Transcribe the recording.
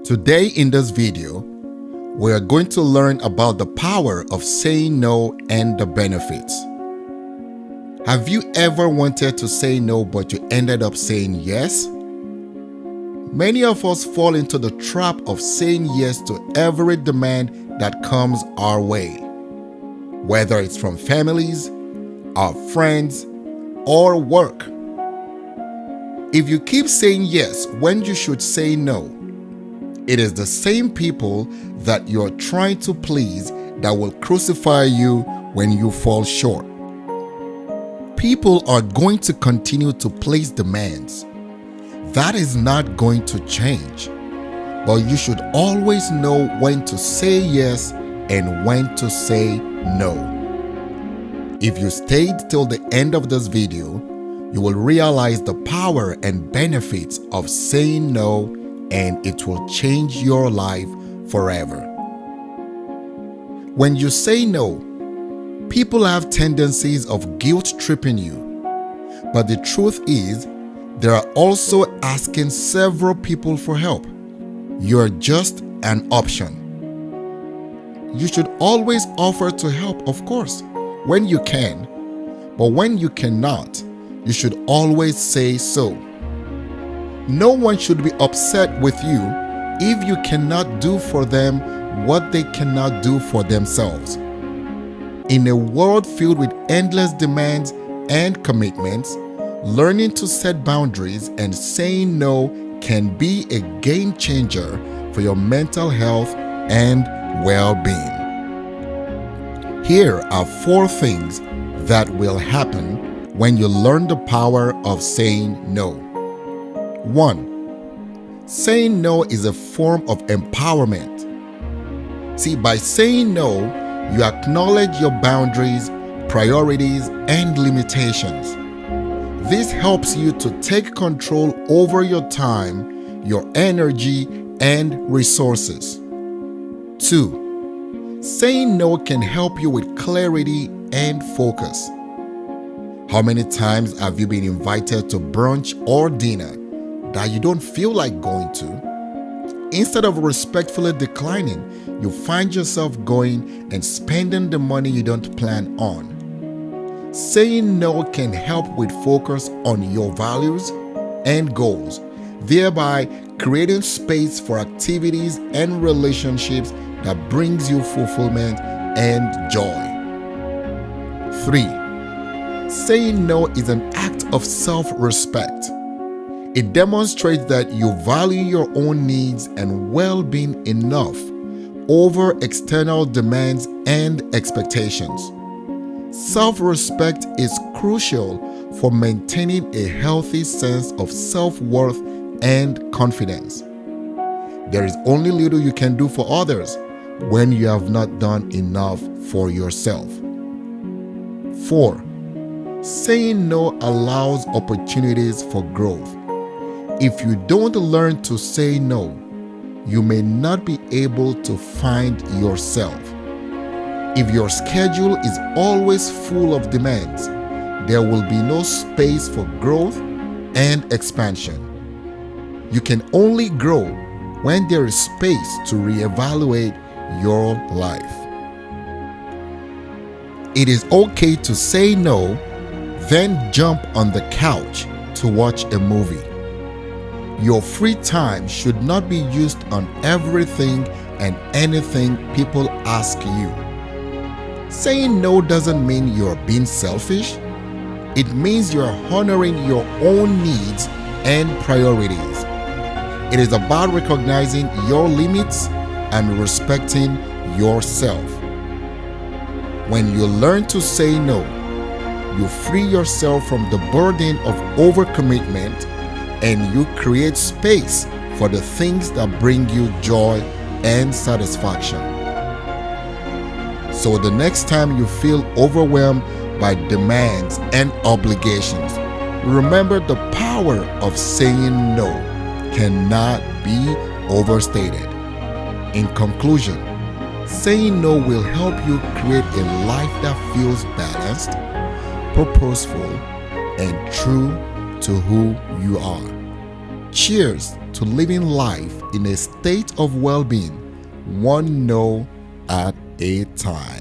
Today in this video, we are going to learn about the power of saying no and the benefits. Have you ever wanted to say no but you ended up saying yes? Many of us fall into the trap of saying yes to every demand that comes our way, whether it's from families, our friends, or work. If you keep saying yes when you should say no, it is the same people that you're trying to please that will crucify you when you fall short. People are going to continue to place demands. That is not going to change. But you should always know when to say yes and when to say no. If you stayed till the end of this video, you will realize the power and benefits of saying no, and it will change your life forever. When you say no, people have tendencies of guilt-tripping you. But the truth is, they are also asking several people for help. You're just an option. You should always offer to help, of course, when you can. But when you cannot, you should always say so. No one should be upset with you if you cannot do for them what they cannot do for themselves. In a world filled with endless demands and commitments, learning to set boundaries and saying no can be a game changer for your mental health and well-being. Here are 4 things that will happen when you learn the power of saying no. 1. Saying no is a form of empowerment. See, by saying no, you acknowledge your boundaries, priorities, and limitations. This helps you to take control over your time, your energy, and resources. 2. Saying no can help you with clarity and focus. How many times have you been invited to brunch or dinner that you don't feel like going to? Instead of respectfully declining, you find yourself going and spending the money you don't plan on. Saying no can help with focus on your values and goals, thereby creating space for activities and relationships that brings you fulfillment and joy. 3. Saying no is an act of self-respect. It demonstrates that you value your own needs and well-being enough over external demands and expectations. Self-respect is crucial for maintaining a healthy sense of self-worth and confidence. There is only little you can do for others when you have not done enough for yourself. 4. Saying no allows opportunities for growth. If you don't learn to say no, you may not be able to find yourself. If your schedule is always full of demands, there will be no space for growth and expansion. You can only grow when there is space to reevaluate your life. It is okay to say no, then jump on the couch to watch a movie. Your free time should not be used on everything and anything people ask you. Saying no doesn't mean you're being selfish. It means you're honoring your own needs and priorities. It is about recognizing your limits and respecting yourself. When you learn to say no, you free yourself from the burden of overcommitment and you create space for the things that bring you joy and satisfaction. So the next time you feel overwhelmed by demands and obligations, remember the power of saying no cannot be overstated. In conclusion, saying no will help you create a life that feels balanced, purposeful, and true to who you are. Cheers to living life in a state of well-being, one no at a time.